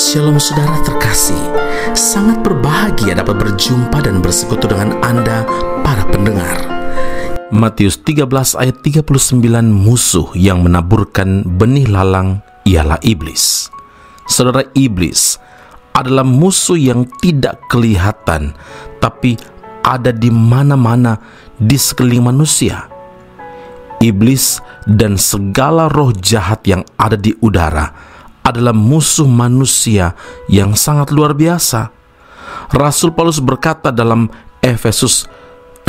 Shalom saudara terkasih, sangat berbahagia dapat berjumpa dan bersekutu dengan Anda para pendengar. Matius 13 ayat 39, musuh yang menaburkan benih lalang ialah iblis. Saudara, iblis adalah musuh yang tidak kelihatan, tapi ada di mana-mana di sekeliling manusia. Iblis dan segala roh jahat yang ada di udara adalah musuh manusia yang sangat luar biasa. Rasul Paulus berkata dalam Efesus 6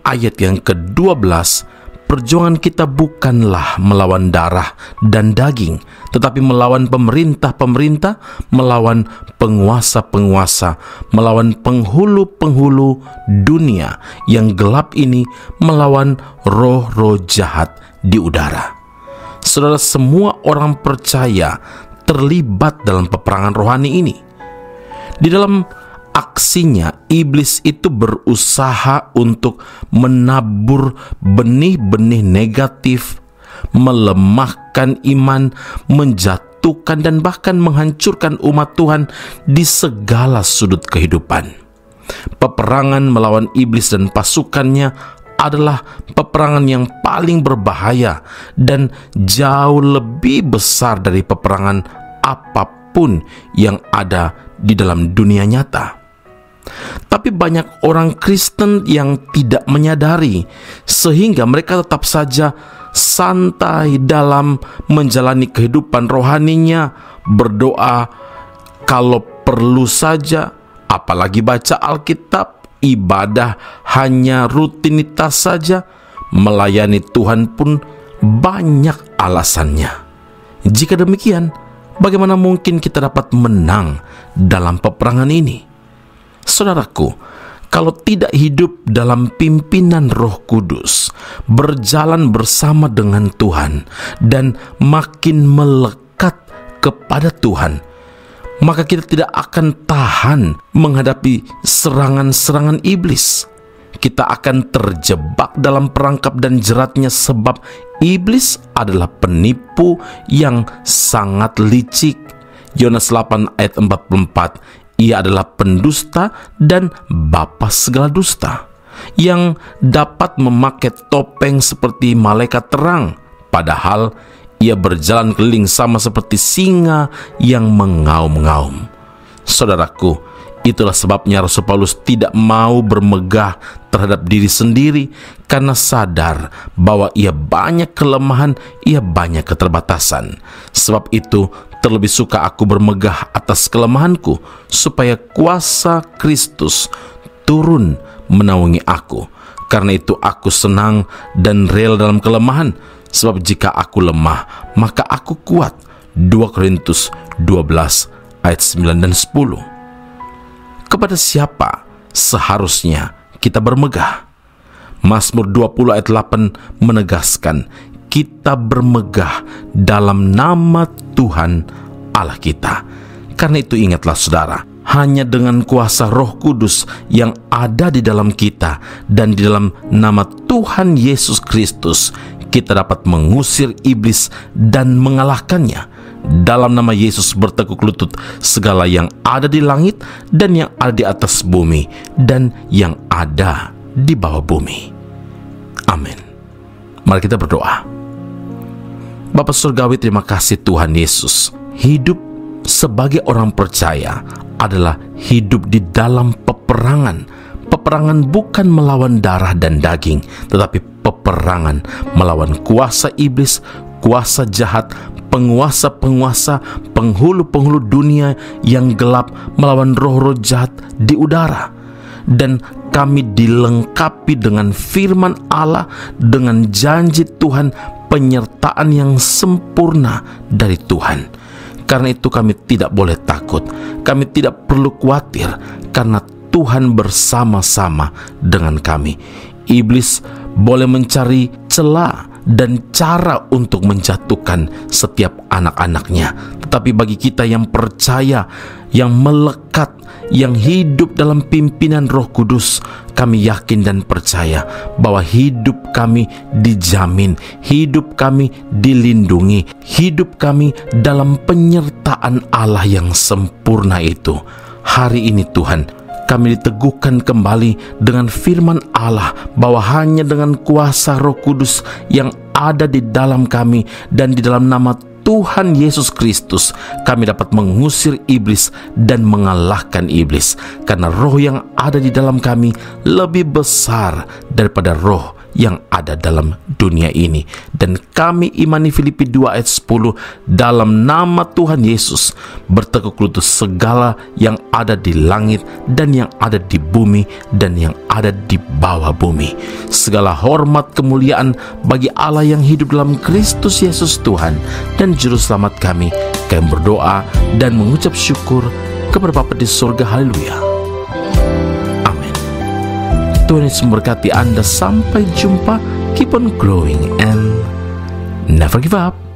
ayat yang ke-12, perjuangan kita bukanlah melawan darah dan daging, tetapi melawan pemerintah-pemerintah, melawan penguasa-penguasa, melawan penghulu-penghulu dunia yang gelap ini, melawan roh-roh jahat di udara. Saudara, semua orang percaya terlibat dalam peperangan rohani ini. Di dalam aksinya, iblis itu berusaha untuk menabur benih-benih negatif, melemahkan iman, menjatuhkan dan bahkan menghancurkan umat Tuhan di segala sudut kehidupan. Peperangan melawan iblis dan pasukannya adalah peperangan yang paling berbahaya dan jauh lebih besar dari peperangan apapun yang ada di dalam dunia nyata. Tapi banyak orang Kristen yang tidak menyadari, sehingga mereka tetap saja santai dalam menjalani kehidupan rohaninya, berdoa kalau perlu saja, apalagi baca Alkitab, ibadah hanya rutinitas saja, melayani Tuhan pun banyak alasannya. Jika demikian, bagaimana mungkin kita dapat menang dalam peperangan ini? Saudaraku, kalau tidak hidup dalam pimpinan Roh Kudus, berjalan bersama dengan Tuhan, dan makin melekat kepada Tuhan, maka kita tidak akan tahan menghadapi serangan-serangan iblis. Kita akan terjebak dalam perangkap dan jeratnya, sebab iblis adalah penipu yang sangat licik. Yohanes 8 ayat 44, ia adalah pendusta dan bapa segala dusta, yang dapat memakai topeng seperti malaikat terang, padahal ia berjalan keliling sama seperti singa yang mengaum-ngaum. Saudaraku, itulah sebabnya Rasul Paulus tidak mau bermegah terhadap diri sendiri, karena sadar bahwa ia banyak kelemahan, ia banyak keterbatasan. Sebab itu terlebih suka aku bermegah atas kelemahanku, supaya kuasa Kristus turun menaungi aku. Karena itu aku senang dan rela dalam kelemahan, sebab jika aku lemah, maka aku kuat. 2 Korintus 12 ayat 9 dan 10. Kepada siapa seharusnya kita bermegah? Mazmur 20 ayat 8 menegaskan, kita bermegah dalam nama Tuhan Allah kita. Karena itu ingatlah saudara, hanya dengan kuasa Roh Kudus yang ada di dalam kita dan di dalam nama Tuhan Yesus Kristus, kita dapat mengusir iblis dan mengalahkannya. Dalam nama Yesus bertekuk lutut segala yang ada di langit dan yang ada di atas bumi dan yang ada di bawah bumi. Amin. Mari kita berdoa. Bapa Surgawi, terima kasih Tuhan Yesus. Hidup sebagai orang percaya adalah hidup di dalam peperangan. Peperangan bukan melawan darah dan daging, tetapi peperangan melawan kuasa iblis, kuasa jahat, penguasa-penguasa, penghulu-penghulu dunia yang gelap, melawan roh-roh jahat di udara. Dan kami dilengkapi dengan firman Allah, dengan janji Tuhan, penyertaan yang sempurna dari Tuhan. Karena itu kami tidak boleh takut, kami tidak perlu khawatir, karena Tuhan bersama-sama dengan kami. Iblis boleh mencari celah dan cara untuk menjatuhkan setiap anak-anaknya. Tetapi bagi kita yang percaya, yang melekat, yang hidup dalam pimpinan Roh Kudus, kami yakin dan percaya bahwa hidup kami dijamin, hidup kami dilindungi, hidup kami dalam penyertaan Allah yang sempurna itu. Hari ini Tuhan, kami diteguhkan kembali dengan firman Allah bahwa hanya dengan kuasa Roh Kudus yang ada di dalam kami dan di dalam nama Tuhan Yesus Kristus, kami dapat mengusir iblis dan mengalahkan iblis, karena roh yang ada di dalam kami lebih besar daripada roh yang ada dalam dunia ini. Dan kami imani Filipi 2 ayat 10, dalam nama Tuhan Yesus bertekuk lutut segala yang ada di langit dan yang ada di bumi dan yang ada di bawah bumi. Segala hormat kemuliaan bagi Allah yang hidup dalam Kristus Yesus Tuhan dan Juru Selamat kami. Kami berdoa dan mengucap syukur kepada Bapa di surga. Haleluya. Tuhan Yesus memberkati Anda. Sampai jumpa. Keep on growing and never give up.